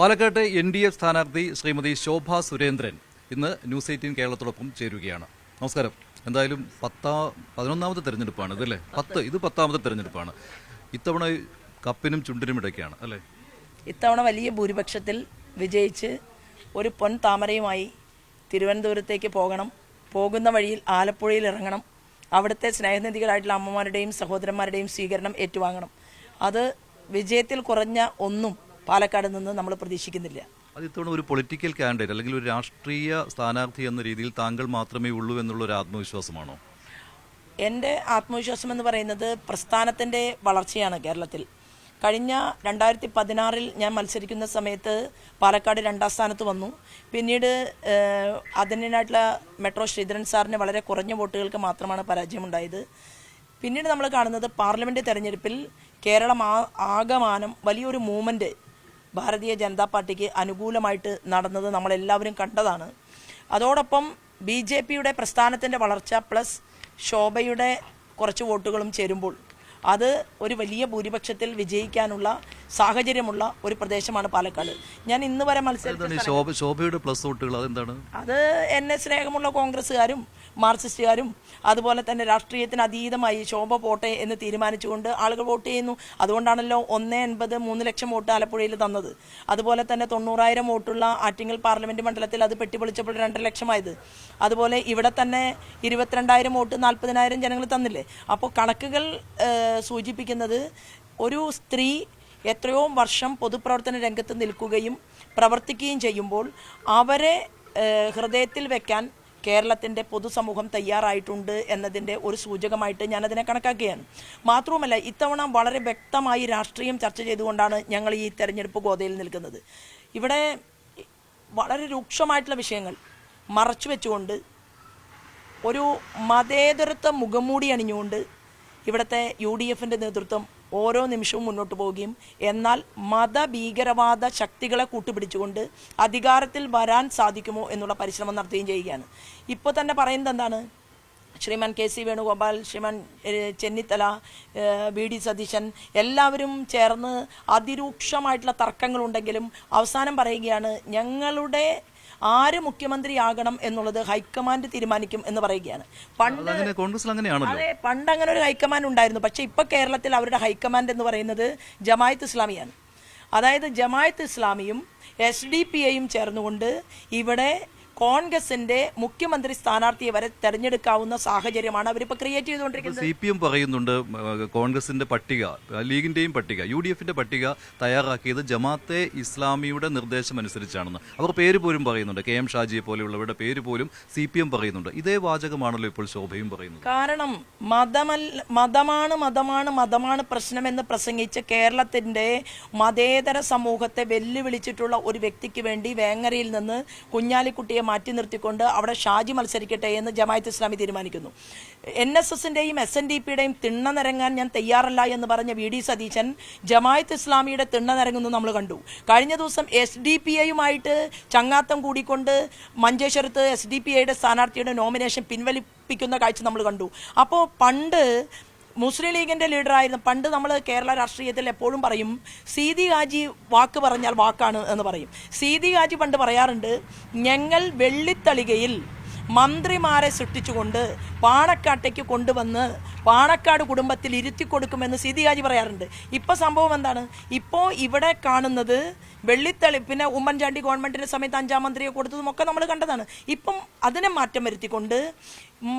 പാലക്കാട്ടെ NDA സ്ഥാനാർത്ഥി ശ്രീമതി ശോഭ സുരേന്ദ്രൻ ഇന്ന് ന്യൂസ് 18 കേരളത്തോടൊപ്പം ചേരുകയാണ്. നമസ്കാരം. എന്തായാലും 11ാമത്തെ തെരഞ്ഞെടുപ്പാണ് ഇതല്ലേ? ഇത് 10ാമത്തെ തെരഞ്ഞെടുപ്പാണ്. ഇത്തവണ കപ്പിനും ചുണ്ടിനും ഇടയ്ക്കാണ് അല്ലേ? ഇത്തവണ വലിയ ഭൂരിപക്ഷത്തിൽ വിജയിച്ച് ഒരു പൊൻ താമരയുമായി തിരുവനന്തപുരത്തേക്ക് പോകണം. പോകുന്ന വഴിയിൽ ആലപ്പുഴയിൽ ഇറങ്ങണം. അവിടുത്തെ സ്നേഹനിധികളായിട്ടുള്ള അമ്മമാരുടെയും സഹോദരന്മാരുടെയും സ്വീകരണം ഏറ്റുവാങ്ങണം. അത് വിജയത്തിൽ കുറഞ്ഞ ഒന്നും പാലക്കാട് നിന്ന് നമ്മൾ പ്രതീക്ഷിക്കുന്നില്ല. അത് ഇത്തവണ ഒരു പൊളിറ്റിക്കൽ കാൻഡിഡേറ്റ് അല്ലെങ്കിൽ ഒരു രാഷ്ട്രീയ സ്ഥാനാർത്ഥി എന്ന രീതിയിൽ താങ്കൾ മാത്രമേ ഉള്ളൂ എന്നുള്ളൊരു ആത്മവിശ്വാസമാണോ? എൻ്റെ ആത്മവിശ്വാസം എന്ന് പറയുന്നത് പ്രസ്ഥാനത്തിൻ്റെ വളർച്ചയാണ്. കേരളത്തിൽ കഴിഞ്ഞ 2016 ഞാൻ മത്സരിക്കുന്ന സമയത്ത് പാലക്കാട് 2ാം സ്ഥാനത്ത് വന്നു. പിന്നീട് അതിനായിട്ടുള്ള മെട്രോ ശ്രീധരൻ സാറിന് വളരെ കുറഞ്ഞ വോട്ടുകൾക്ക് മാത്രമാണ് പരാജയമുണ്ടായത്. പിന്നീട് നമ്മൾ കാണുന്നത് പാർലമെൻറ്റ് തെരഞ്ഞെടുപ്പിൽ കേരളം ആകമാനം വലിയൊരു മൂവ്മെൻറ്റ് ഭാരതീയ ജനതാ പാർട്ടിക്ക് അനുകൂലമായിട്ട് നടന്നത് നമ്മളെല്ലാവരും കണ്ടതാണ്. അതോടൊപ്പം BJPയുടെ പ്രസ്ഥാനത്തിൻ്റെ വളർച്ച പ്ലസ് ശോഭയുടെ കുറച്ച് വോട്ടുകളും ചേരുമ്പോൾ അത് ഒരു വലിയ ഭൂരിപക്ഷത്തിൽ വിജയിക്കാനുള്ള സാഹചര്യമുള്ള ഒരു പ്രദേശമാണ് പാലക്കാട്. ഞാൻ ഇന്ന് വരെ ശോഭയുടെ പ്ലസ് വോട്ടുകൾ അതെന്താണ്? അത് എന്നെ സ്നേഹമുള്ള കോൺഗ്രസ്സുകാരും മാർക്സിസ്റ്റുകാരും അതുപോലെ തന്നെ രാഷ്ട്രീയത്തിന് അതീതമായി ശോഭ പോട്ടെ എന്ന് തീരുമാനിച്ചുകൊണ്ട് ആളുകൾ വോട്ട് ചെയ്യുന്നു. അതുകൊണ്ടാണല്ലോ 1.80 3 ലക്ഷം വോട്ട് ആലപ്പുഴയിൽ തന്നത്. അതുപോലെ തന്നെ 90,000 വോട്ടുള്ള ആറ്റിങ്ങൽ പാർലമെന്റ് മണ്ഡലത്തിൽ അത് പെട്ടിപ്പൊളിച്ചപ്പോൾ 2 ലക്ഷമായത്. അതുപോലെ ഇവിടെ തന്നെ 22,000 വോട്ട് 40,000 ജനങ്ങൾ തന്നില്ലേ? അപ്പോൾ കണക്കുകൾ സൂചിപ്പിക്കുന്നത് ഒരു സ്ത്രീ എത്രയോ വർഷം പൊതുപ്രവർത്തന രംഗത്ത് നിൽക്കുകയും പ്രവർത്തിക്കുകയും ചെയ്യുമ്പോൾ അവരെ ഹൃദയത്തിൽ വെക്കാൻ കേരളത്തിൻ്റെ പൊതുസമൂഹം തയ്യാറായിട്ടുണ്ട് എന്നതിൻ്റെ ഒരു സൂചകമായിട്ട് ഞാനതിനെ കണക്കാക്കുകയാണ്. മാത്രവുമല്ല, ഇത്തവണ വളരെ വ്യക്തമായി രാഷ്ട്രീയം ചർച്ച ചെയ്തുകൊണ്ടാണ് ഞങ്ങൾ ഈ തെരഞ്ഞെടുപ്പ് ഗോതയിൽ നിൽക്കുന്നത്. ഇവിടെ വളരെ രൂക്ഷമായിട്ടുള്ള വിഷയങ്ങൾ മറച്ചു വെച്ചുകൊണ്ട് ഒരു മതേതരത്വ മുഖംമൂടി അണിഞ്ഞുകൊണ്ട് ഇവിടുത്തെ UDFൻ്റെ നേതൃത്വം ഓരോ നിമിഷവും മുന്നോട്ട് പോവുകയും എന്നാൽ മതഭീകരവാദ ശക്തികളെ കൂട്ടുപിടിച്ചുകൊണ്ട് അധികാരത്തിൽ വരാൻ സാധിക്കുമോ എന്നുള്ള പരിശ്രമം നടത്തുകയും ചെയ്യുകയാണ്. ഇപ്പോൾ തന്നെ പറയുന്നത് എന്താണ്? ശ്രീമാൻ KC വേണുഗോപാൽ, ശ്രീമാൻ ചെന്നിത്തല, VD സതീശൻ എല്ലാവരും ചേർന്ന് അതിരൂക്ഷമായിട്ടുള്ള തർക്കങ്ങളുണ്ടെങ്കിലും അവസാനം പറയുകയാണ് ഞങ്ങളുടെ ആര് മുഖ്യമന്ത്രിയാകണം എന്നുള്ളത് ഹൈക്കമാൻഡ് തീരുമാനിക്കും എന്ന് പറയുകയാണ്. പണ്ട് അങ്ങനെ ഒരു ഹൈക്കമാൻഡ് ഉണ്ടായിരുന്നു. പക്ഷെ ഇപ്പൊ കേരളത്തിൽ അവരുടെ ഹൈക്കമാൻഡ് എന്ന് പറയുന്നത് ജമായത്ത് ഇസ്ലാമിയാണ്. അതായത് ജമായത്ത് ഇസ്ലാമിയും SDPIയും ചേർന്നുകൊണ്ട് ഇവിടെ കോൺഗ്രസിന്റെ മുഖ്യമന്ത്രി സ്ഥാനാർത്ഥിയെ വരെ തെരഞ്ഞെടുക്കാവുന്ന സാഹചര്യമാണ് അവരിപ്പോൾ ക്രിയേറ്റ് ചെയ്തുകൊണ്ടിരിക്കുന്നത്. CPM പറയുന്നുണ്ട് കോൺഗ്രസിന്റെ പട്ടിക, ലീഗിന്റെയും പട്ടിക, UDFന്റെ പട്ടിക തയ്യാറാക്കിയത് ജമാഅത്തെ ഇസ്ലാമിയുടെ നിർദ്ദേശം അനുസരിച്ചാണെന്ന് അവർ പേര് പോലും പറയുന്നുണ്ട്. KM ഷാജിയെ പോലെയുള്ളവരുടെ പേര് പോലും CPM പറയുന്നുണ്ട്. ഇതേ വാചകമാണല്ലോ ഇപ്പോൾ ശോഭയും പറയുന്നത്. കാരണം മതമാണ് പ്രശ്നമെന്ന് പ്രസംഗിച്ച് കേരളത്തിന്റെ മതേതര സമൂഹത്തെ വെല്ലുവിളിച്ചിട്ടുള്ള ഒരു വ്യക്തിക്ക് വേണ്ടി വേങ്ങരയിൽ നിന്ന് കുഞ്ഞാലിക്കുട്ടിയെ മാറ്റി നിർത്തിക്കൊണ്ട് അവിടെ ഷാജി മത്സരിക്കട്ടെ എന്ന് ജമാഅത്ത് ഇസ്ലാമി തീരുമാനിക്കുന്നു. NSSന്റെയും SNDPയുടെയും തിണ്ണ നിരങ്ങാൻ ഞാൻ തയ്യാറല്ല എന്ന് പറഞ്ഞ VD സതീശൻ ജമാഅത്ത് ഇസ്ലാമിയുടെ തിണ്ണ നിരങ്ങുന്നു നമ്മൾ കണ്ടു. കഴിഞ്ഞ ദിവസം SDPIയുമായിട്ട് ചങ്ങാത്തം കൂടിക്കൊണ്ട് മഞ്ചേശ്വരത്ത് SDPIയുടെ സ്ഥാനാർത്ഥിയുടെ നോമിനേഷൻ പിൻവലിപ്പിക്കുന്ന കാഴ്ച നമ്മൾ കണ്ടു. അപ്പോൾ പണ്ട് മുസ്ലിം ലീഗിന്റെ ലീഡറായിരുന്നു. പണ്ട് നമ്മൾ കേരള രാഷ്ട്രീയത്തിൽ എപ്പോഴും പറയും സീതി ഹാജി വാക്ക് പറഞ്ഞാൽ വാക്കാണ് എന്ന് പറയും. സീതി ഹാജി പണ്ട് പറയാറുണ്ട്, ഞങ്ങൾ വെള്ളിത്തളികയിൽ മന്ത്രിമാരെ സൃഷ്ടിച്ചുകൊണ്ട് പാണക്കാട്ടേക്ക് കൊണ്ടുവന്ന് പാണക്കാട് കുടുംബത്തിൽ ഇരുത്തി കൊടുക്കുമെന്ന് സീതി ഹാജി പറയാറുണ്ട്. ഇപ്പോൾ സംഭവം എന്താണ്? ഇപ്പോൾ ഇവിടെ കാണുന്നത് വെള്ളിത്തളി, പിന്നെ ഉമ്മൻചാണ്ടി ഗവൺമെന്റിന്റെ സമയത്ത് 5ാം മന്ത്രിയെ കൊടുത്തതും ഒക്കെ നമ്മൾ കണ്ടതാണ്. ഇപ്പം അതിനെ മാറ്റം വരുത്തിക്കൊണ്ട്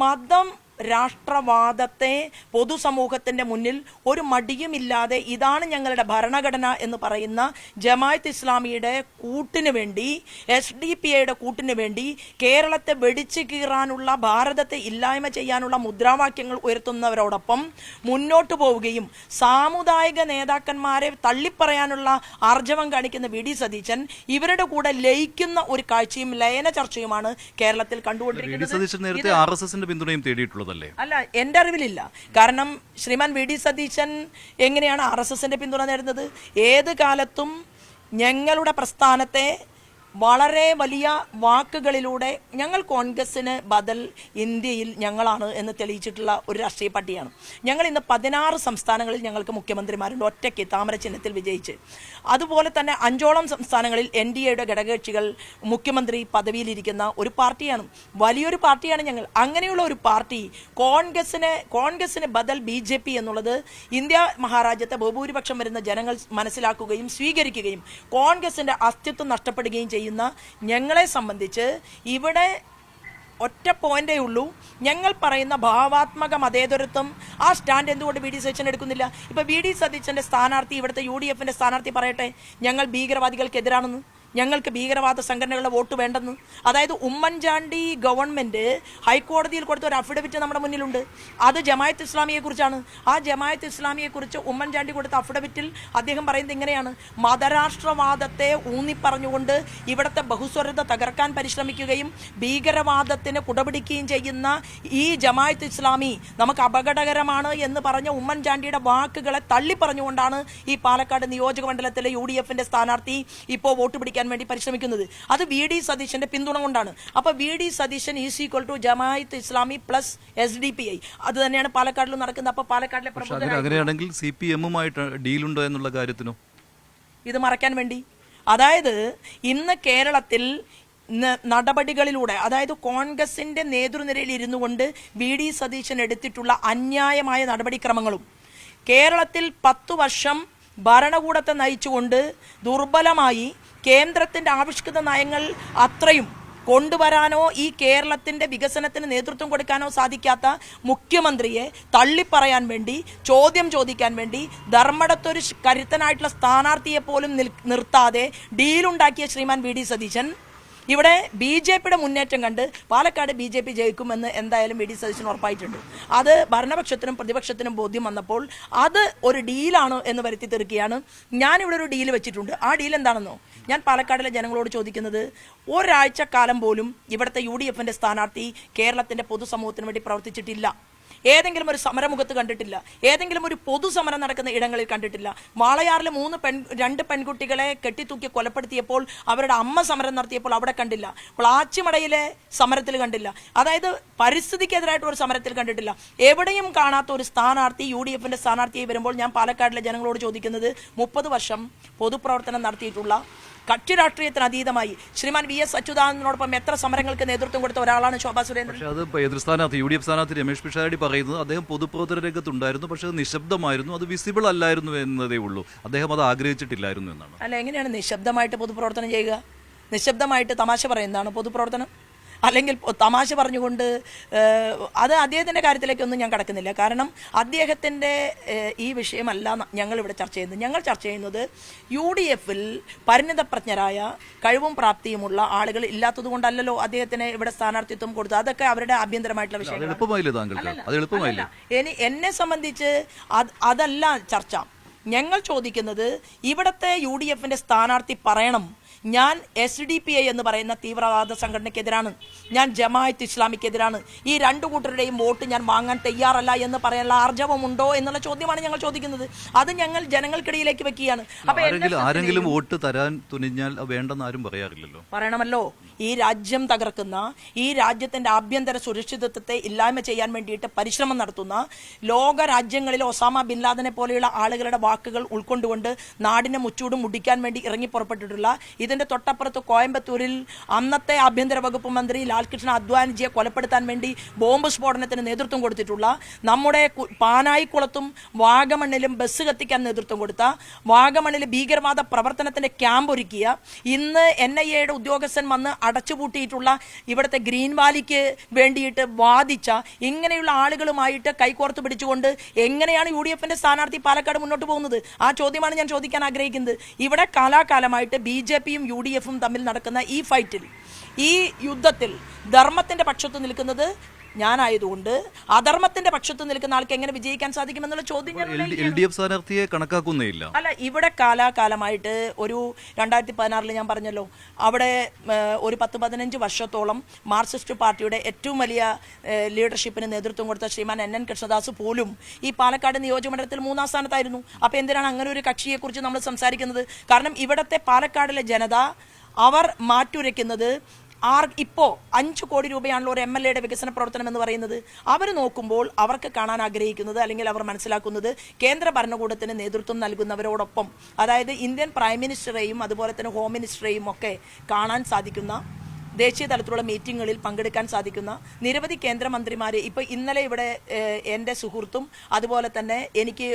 മതം രാഷ്ട്രവാദത്തെ പൊതുസമൂഹത്തിന്റെ മുന്നിൽ ഒരു മടിയുമില്ലാതെ ഇതാണ് ഞങ്ങളുടെ ഭരണഘടന എന്ന് പറയുന്ന ജമാഅത്ത് ഇസ്ലാമിയുടെ കൂട്ടിന് വേണ്ടി, SDPIയുടെ കൂട്ടിന് വേണ്ടി കേരളത്തെ വെടിച്ചു കീറാനുള്ള, ഭാരതത്തെ ഇല്ലായ്മ ചെയ്യാനുള്ള മുദ്രാവാക്യങ്ങൾ ഉയർത്തുന്നവരോടൊപ്പം മുന്നോട്ട് പോവുകയും സാമുദായിക നേതാക്കന്മാരെ തള്ളിപ്പറയാനുള്ള ആർജവം കാണിക്കുന്ന VD സതീശൻ ഇവരുടെ കൂടെ ലയിക്കുന്ന ഒരു കാഴ്ചയും ലയന ചർച്ചയുമാണ് കേരളത്തിൽ കണ്ടുകൊണ്ടിരിക്കുന്നത്. അല്ല, എന്റെ അറിവിലില്ല. കാരണം ശ്രീമാൻ VD സതീശൻ എങ്ങനെയാണ് RSSന്റെ പിന്തുണ നേടുന്നത്? ഏത് കാലത്തും ഞങ്ങളുടെ പ്രസ്ഥാനത്തെ വളരെ വലിയ വാക്കുകളിലൂടെ ഞങ്ങൾ കോൺഗ്രസിന് ബദൽ ഇന്ത്യയിൽ ഞങ്ങളാണ് എന്ന് തെളിയിച്ചിട്ടുള്ള ഒരു രാഷ്ട്രീയ പാർട്ടിയാണ് ഞങ്ങൾ. ഇന്ന് 16 സംസ്ഥാനങ്ങളിൽ ഞങ്ങൾക്ക് മുഖ്യമന്ത്രിമാരുണ്ട്, ഒറ്റയ്ക്ക് താമര ചിഹ്നത്തിൽ വിജയിച്ച്. അതുപോലെ തന്നെ 5ഓളം സംസ്ഥാനങ്ങളിൽ NDAയുടെ ഘടകകക്ഷികൾ മുഖ്യമന്ത്രി പദവിയിലിരിക്കുന്ന ഒരു പാർട്ടിയാണ്, വലിയൊരു പാർട്ടിയാണ് ഞങ്ങൾ. അങ്ങനെയുള്ള ഒരു പാർട്ടി കോൺഗ്രസിന് ബദൽ BJP എന്നുള്ളത് ഇന്ത്യ മഹാരാജ്യത്തെ ബഹുഭൂരിപക്ഷം വരുന്ന ജനങ്ങൾ മനസ്സിലാക്കുകയും സ്വീകരിക്കുകയും കോൺഗ്രസിന്റെ അസ്തിത്വം നഷ്ടപ്പെടുകയും ചെയ്യുന്ന ഞങ്ങളെ സംബന്ധിച്ച് ഇവിടെ ഒറ്റ പോയിന്റേ ഉള്ളൂ. ഞങ്ങൾ പറയുന്ന ഭാവാത്മക മതേതരത്വം ആ സ്റ്റാൻഡ് എന്തുകൊണ്ട് VD സതീശൻ എടുക്കുന്നില്ല? ഇപ്പൊ VD സതീശന്റെ സ്ഥാനാർത്ഥി, ഇവിടുത്തെ UDFന്റെ സ്ഥാനാർത്ഥി പറയട്ടെ ഞങ്ങൾ ഭീകരവാദികൾക്കെതിരാണെന്ന്, ഞങ്ങൾക്ക് ഭീകരവാദ സംഘടനകളുടെ വോട്ട് വേണ്ടെന്ന്. അതായത് ഉമ്മൻചാണ്ടി ഗവൺമെന്റ് ഹൈക്കോടതിയിൽ കൊടുത്ത ഒരു അഫിഡവിറ്റ് നമ്മുടെ മുന്നിലുണ്ട്. അത് ജമായത്ത് ഇസ്ലാമിയെ കുറിച്ചാണ്. ആ ജമായത്ത് ഇസ്ലാമിയെ കുറിച്ച് ഉമ്മൻചാണ്ടി കൊടുത്ത അഫിഡവിറ്റിൽ അദ്ദേഹം പറയുന്നത് ഇങ്ങനെയാണ്: മതരാഷ്ട്രവാദത്തെ ഊന്നിപ്പറഞ്ഞുകൊണ്ട് ഇവിടുത്തെ ബഹുസ്വരത തകർക്കാൻ പരിശ്രമിക്കുകയും ഭീകരവാദത്തിന് കുടപിടിക്കുകയും ചെയ്യുന്ന ഈ ജമായത്ത് ഇസ്ലാമി നമുക്ക് അപകടകരമാണ് എന്ന് പറഞ്ഞ ഉമ്മൻചാണ്ടിയുടെ വാക്കുകളെ തള്ളിപ്പറഞ്ഞുകൊണ്ടാണ് ഈ പാലക്കാട് നിയോജക മണ്ഡലത്തിലെ UDFന്റെ സ്ഥാനാർത്ഥി ഇപ്പോൾ വോട്ട് പിടിക്കാൻ വേണ്ടി പരിശ്രമിക്കുന്നത്. അത് VD സതീശന്റെ പിന്തുണ കൊണ്ടാണ്. അപ്പൊ VD Satheesan = Jamaat Islami plus SDPI. അത് തന്നെയാണ് പാലക്കാടിലും നടക്കുന്നത്. അപ്പൊ പാലക്കാടിലെ അങ്ങനെയാണെങ്കിൽ CPM-ഉമായിട്ട് ഡീലുണ്ടോ എന്നുള്ള കാര്യത്തിനോ ഇത് മറയ്ക്കാൻ വേണ്ടി, അതായത് ഇന്ന് കേരളത്തിൽ നടപടികളിലൂടെ, അതായത് കോൺഗ്രസിന്റെ നേതൃനിരയിൽ ഇരുന്നു കൊണ്ട് VD സതീശൻ എടുത്തിട്ടുള്ള അന്യായമായ നടപടിക്രമങ്ങളും കേരളത്തിൽ 10 വർഷം ഭരണകൂടത്തെ നയിച്ചുകൊണ്ട് ദുർബലമായി കേന്ദ്രത്തിന്റെ ആവിഷ്കൃത നയങ്ങൾ അത്രയും കൊണ്ടുവരാനോ ഈ കേരളത്തിന്റെ വികസനത്തിന് നേതൃത്വം കൊടുക്കാനോ സാധിക്കാത്ത മുഖ്യമന്ത്രിയെ തള്ളിപ്പറയാൻ വേണ്ടി, ചോദ്യം ചോദിക്കാൻ വേണ്ടി ധർമ്മടത്തൊരു കരുത്തനായിട്ടുള്ള സ്ഥാനാർത്ഥിയെ പോലും നിർത്താതെ ഡീലുണ്ടാക്കിയ ശ്രീമാൻ VD സതീശൻ ഇവിടെ BJPയുടെ മുന്നേറ്റം കണ്ട് പാലക്കാട് BJP ജയിക്കുമെന്ന് എന്തായാലും VD സതീശന് ഉറപ്പായിട്ടുണ്ട്. അത് ഭരണപക്ഷത്തിനും പ്രതിപക്ഷത്തിനും ബോധ്യം വന്നപ്പോൾ അത് ഒരു ഡീലാണ് എന്ന് വരുത്തി തീർക്കുകയാണ്. ഞാനിവിടെ ഒരു ഡീൽ വെച്ചിട്ടുണ്ട്. ആ ഡീൽ എന്താണെന്നോ, ഞാൻ പാലക്കാടിലെ ജനങ്ങളോട് ചോദിക്കുന്നത്, ഒരാഴ്ച കാലം പോലും ഇവിടുത്തെ UDFന്റെ സ്ഥാനാർത്ഥി കേരളത്തിന്റെ പൊതുസമൂഹത്തിന് വേണ്ടി പ്രവർത്തിച്ചിട്ടില്ല. ഏതെങ്കിലും ഒരു സമരമുഖത്ത് കണ്ടിട്ടില്ല, ഏതെങ്കിലും ഒരു പൊതുസമരം നടക്കുന്ന ഇടങ്ങളിൽ കണ്ടിട്ടില്ല. വാളയാറിൽ 2 പെൺകുട്ടികളെ കെട്ടിത്തൂക്കി കൊലപ്പെടുത്തിയപ്പോൾ അവരുടെ അമ്മ സമരം നടത്തിയപ്പോൾ അവിടെ കണ്ടില്ല. പ്ലാച്ചിമടയിലെ സമരത്തിൽ കണ്ടില്ല. അതായത് പരിസ്ഥിതിക്കെതിരായിട്ട് ഒരു സമരത്തിൽ കണ്ടിട്ടില്ല. എവിടെയും കാണാത്ത ഒരു സ്ഥാനാർത്ഥി UDFന്റെ സ്ഥാനാർത്ഥിയായി വരുമ്പോൾ ഞാൻ പാലക്കാടിലെ ജനങ്ങളോട് ചോദിക്കുന്നത്, 30 വർഷം പൊതുപ്രവർത്തനം നടത്തിയിട്ടുള്ള കക്ഷി രാഷ്ട്രീയത്തിന് അതീതമായി ശ്രീമാൻ VS അച്യുതാനന്ദനോടൊപ്പം എത്ര സമരങ്ങൾക്ക് നേതൃത്വം കൊടുത്ത ഒരാളാണ് ശോഭാ സുരേന്ദ്രൻ. പക്ഷേ അത് എതിർ സ്ഥാനാർത്ഥി UDF സ്ഥാനാർത്ഥി രമേശ് പിഷാരടി പറയുന്നത് അദ്ദേഹം പൊതുപ്രവർത്തന രംഗത്തുണ്ടായിരുന്നു, പക്ഷേ അത് നിശബ്ദമായിരുന്നു, അത് വിസിബിൾ അല്ലായിരുന്നു എന്നതേ ഉള്ളൂ, അദ്ദേഹം അത് ആഗ്രഹിച്ചിട്ടില്ലായിരുന്നു എന്നാണ്. അല്ല, എങ്ങനെയാണ് നിശബ്ദമായിട്ട് പൊതുപ്രവർത്തനം ചെയ്യുക? നിശബ്ദമായിട്ട് തമാശ പറയുന്നതാണ് പൊതുപ്രവർത്തനം? അല്ലെങ്കിൽ തമാശ പറഞ്ഞുകൊണ്ട് അത് അദ്ദേഹത്തിൻ്റെ കാര്യത്തിലേക്കൊന്നും ഞാൻ കടക്കുന്നില്ല. കാരണം അദ്ദേഹത്തിൻ്റെ ഈ വിഷയമല്ല ഞങ്ങളിവിടെ ചർച്ച ചെയ്യുന്നത്. ഞങ്ങൾ ചർച്ച ചെയ്യുന്നത് UDFൽ പരിണിതപ്രജ്ഞരായ കഴിവും പ്രാപ്തിയുമുള്ള ആളുകൾ ഇല്ലാത്തത് കൊണ്ടല്ലോ അദ്ദേഹത്തിന് ഇവിടെ സ്ഥാനാർത്ഥിത്വം കൊടുത്തത്. അതൊക്കെ അവരുടെ ആഭ്യന്തരമായിട്ടുള്ള വിഷയമാണ്. എന്നെ സംബന്ധിച്ച് അതല്ല ചർച്ച. ഞങ്ങൾ ചോദിക്കുന്നത്, ഇവിടുത്തെ UDFന്റെ സ്ഥാനാർത്ഥി പറയണം, ഞാൻ SDPI എന്ന് പറയുന്ന തീവ്രവാദ സംഘടനയ്ക്കെതിരാണ്, ഞാൻ ജമാഅത്ത് ഇസ്ലാമിക്കെതിരാണ്, ഈ 2 കൂട്ടരുടെയും വോട്ട് ഞാൻ വാങ്ങാൻ തയ്യാറല്ല എന്ന് പറയാനുള്ള ആർജവമുണ്ടോ എന്നുള്ള ചോദ്യമാണ് ഞങ്ങൾ ചോദിക്കുന്നത്. അത് ഞങ്ങൾ ജനങ്ങൾക്കിടയിലേക്ക് വെക്കുകയാണ്. ആരെങ്കിലും വോട്ട് തരാൻ തുനിഞ്ഞാൽ വേണ്ടെന്ന് ആരും പറയാറില്ലല്ലോ. പറയണമല്ലോ. ഈ രാജ്യം തകർക്കുന്ന, ഈ രാജ്യത്തിന്റെ ആഭ്യന്തര സുരക്ഷിതത്വത്തെ ഇല്ലായ്മ ചെയ്യാൻ വേണ്ടിയിട്ട് പരിശ്രമം നടത്തുന്ന ലോക രാജ്യങ്ങളിൽ ഒസാമ ബിൻ ലാദനെ പോലെയുള്ള ആളുകളുടെ വാക്കുകൾ ഉൾക്കൊണ്ടുകൊണ്ട് നാടിനെ മുച്ചൂടും മുടിക്കാൻ വേണ്ടി ഇറങ്ങി പുറപ്പെട്ടിട്ടുള്ള, ഇതിന്റെ തൊട്ടപ്പുറത്ത് കോയമ്പത്തൂരിൽ അന്നത്തെ ആഭ്യന്തര വകുപ്പ് മന്ത്രി ലാൽകൃഷ്ണ അദ്വാനിജിയെ കൊലപ്പെടുത്താൻ വേണ്ടി ബോംബ് സ്ഫോടനത്തിന് നേതൃത്വം കൊടുത്തിട്ടുള്ള, നമ്മുടെ പാനായിക്കുളത്തും വാഗമണ്ണിലും ബസ് കത്തിക്കാൻ നേതൃത്വം കൊടുത്ത, വാഗമണ്ണിൽ ഭീകരവാദ പ്രവർത്തനത്തിന്റെ ക്യാമ്പ് ഒരുക്കിയ, ഇന്ന് NIAയുടെ ഉദ്യോഗസ്ഥൻ വന്ന് അടച്ചുപൂട്ടിയിട്ടുള്ള, ഇവിടുത്തെ ഗ്രീൻ വാലിക്ക് വേണ്ടിയിട്ട് വാദിച്ച, ഇങ്ങനെയുള്ള ആളുകളുമായിട്ട് കൈകോർത്ത് പിടിച്ചുകൊണ്ട് എങ്ങനെയാണ് UDFന്റെ സ്ഥാനാർത്ഥി പാലക്കാട് മുന്നോട്ട് പോകുന്നത്? ആ ചോദ്യമാണ് ഞാൻ ചോദിക്കാൻ ആഗ്രഹിക്കുന്നത്. ഇവിടെ കാലാകാലമായിട്ട് BJPയും UDFും തമ്മിൽ നടക്കുന്ന ഈ ഫൈറ്റിൽ, ഈ യുദ്ധത്തിൽ ധർമ്മത്തിന്റെ പക്ഷത്ത് നിൽക്കുന്നത് ഞാനായതുകൊണ്ട് അധർമ്മത്തിന്റെ പക്ഷത്ത് നിൽക്കുന്ന ആൾക്ക് എങ്ങനെ വിജയിക്കാൻ സാധിക്കുമെന്നുള്ള ചോദ്യം LDF സ്ഥാനാർത്ഥിയെ കണക്കാക്കുന്നേയില്ല. അല്ല, ഇവിടെ കാലാകാലമായിട്ട് ഒരു 2016 ഞാൻ പറഞ്ഞല്ലോ, അവിടെ ഒരു 10-15 വർഷത്തോളം മാർക്സിസ്റ്റ് പാർട്ടിയുടെ ഏറ്റവും വലിയ ലീഡർഷിപ്പിന് നേതൃത്വം കൊടുത്ത ശ്രീമാൻ NN കൃഷ്ണദാസ് പോലും ഈ പാലക്കാട് നിയോജകമണ്ഡലത്തിൽ 3ാം സ്ഥാനത്തായിരുന്നു. അപ്പോൾ എന്തിനാണ് അങ്ങനെ ഒരു കക്ഷിയെക്കുറിച്ച് നമ്മൾ സംസാരിക്കുന്നത്? കാരണം ഇവിടുത്തെ പാലക്കാടിലെ ജനത അവർ മാറ്റുരയ്ക്കുന്നത് ഇപ്പോൾ 5 കോടി രൂപയാണല്ലോ ഒരു MLA വികസന പ്രവർത്തനം എന്ന് പറയുന്നത്. അവർ നോക്കുമ്പോൾ അവർക്ക് കാണാൻ ആഗ്രഹിക്കുന്നത് അല്ലെങ്കിൽ അവർ മനസ്സിലാക്കുന്നത് കേന്ദ്ര ഭരണകൂടത്തിന് നേതൃത്വം നൽകുന്നവരോടൊപ്പം, അതായത് ഇന്ത്യൻ പ്രൈം മിനിസ്റ്ററെയും അതുപോലെ തന്നെ ഹോം മിനിസ്റ്ററെയും ഒക്കെ കാണാൻ സാധിക്കുന്ന, ദേശീയ തലത്തിലുള്ള മീറ്റിങ്ങുകളിൽ പങ്കെടുക്കാൻ സാധിക്കുന്ന നിരവധി കേന്ദ്രമന്ത്രിമാർ. ഇപ്പോൾ ഇന്നലെ ഇവിടെ എൻ്റെ സുഹൃത്തും അതുപോലെ തന്നെ എനിക്ക്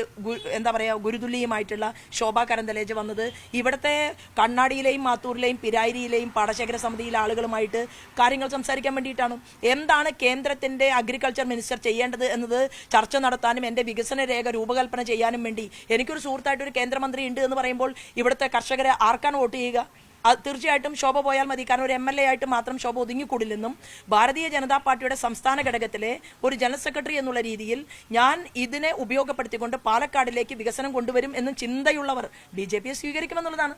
എന്താ പറയുക ഗുരുതുല്യമായിട്ടുള്ള ശോഭാ കരന്തലേജ വന്നത് ഇവിടുത്തെ കണ്ണാടിയിലെയും മാത്തൂരിലെയും പിരായിരിയിലെയും പാടശേഖര സമിതിയിലെ ആളുകളുമായിട്ട് കാര്യങ്ങൾ സംസാരിക്കാൻ വേണ്ടിയിട്ടാണ്. എന്താണ് കേന്ദ്രത്തിൻ്റെ അഗ്രികൾച്ചർ മിനിസ്റ്റർ ചെയ്യേണ്ടത് എന്നത് ചർച്ച നടത്താനും എൻ്റെ വികസന രേഖ രൂപകൽപ്പന ചെയ്യാനും വേണ്ടി എനിക്കൊരു സുഹൃത്തായിട്ടൊരു കേന്ദ്രമന്ത്രി ഉണ്ട് എന്ന് പറയുമ്പോൾ ഇവിടുത്തെ കർഷകരെ ആർക്കാണ് വോട്ട് ചെയ്യുക? തീർച്ചയായിട്ടും ശോഭ പോയാൽ മതി. കാരണം ഒരു MLA ആയിട്ട് മാത്രം ശോഭ ഒതുങ്ങിക്കൂടില്ലെന്നും ഭാരതീയ ജനതാ പാർട്ടിയുടെ സംസ്ഥാന ഘടകത്തിലെ ഒരു ജനറൽ സെക്രട്ടറി എന്നുള്ള രീതിയിൽ ഞാൻ ഇതിനെ ഉപയോഗപ്പെടുത്തിക്കൊണ്ട് പാലക്കാടിലേക്ക് വികസനം കൊണ്ടുവരും എന്നും ചിന്തയുള്ളവർ BJPയെ സ്വീകരിക്കുമെന്നുള്ളതാണ്.